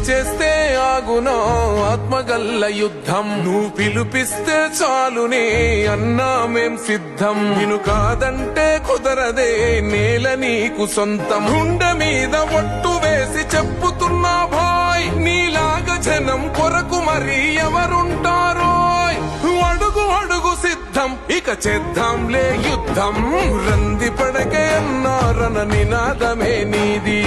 చేస్తే ఆగునా ఆత్మగల్ల యుద్ధం నువ్వు పిలుపిస్తే చాలునే అన్నా మేం సిద్ధం నిన్ను కాదంటే కుదరదే నేల నీకు సొంతం గుండె మీద ఒట్టు వేసి చెప్పుతున్నా భాయ్ నీలాగా జనం కొరకు మరి ఎవరుంటారో అడుగు అడుగు సిద్ధం ఇక చేద్దాంలే యుద్ధం రంది పడకే అన్నారన నినాదమే నీది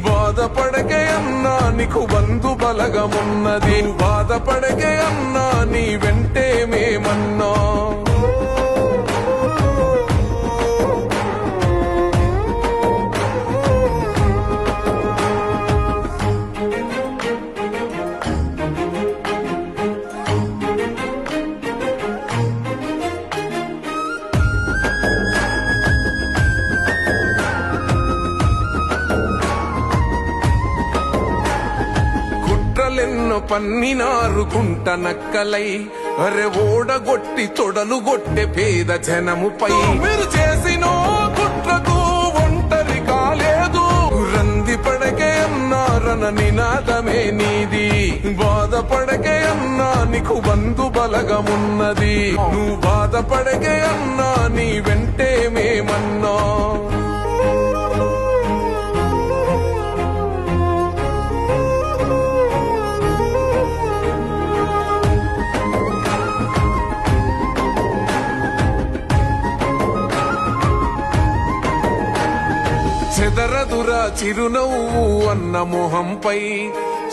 బాధపడకే అన్నా నీకు బంధు బలగమున్నది బాధపడకే అన్నా నీ వెంటే మేమన్నా కుట్రలెన్నో పన్నినారు గుంట నక్కలై అరే ఓడగొట్టి తొడలు గొట్టె పేద జనముపై మీరు చేసిన కుట్రకు ఒంటరి కాలేదు రంది పడకే అన్నారన నినాదమే నీది బాధపడకే అన్నా నీకు బంధు బలగమున్నది నువ్వు బాధపడకే అన్నా నీ వెంటే మేమన్నా చెదరదురా చిరునవ్వు అన్న మొహంపై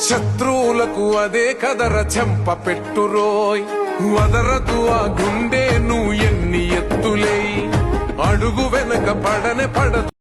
శత్రువులకు అదే కదర చెంప పెట్టురోయ్ వదరదు ఆ గుండె నువ్వు ఎన్ని ఎత్తులై అడుగు వెనక పడనే పడదు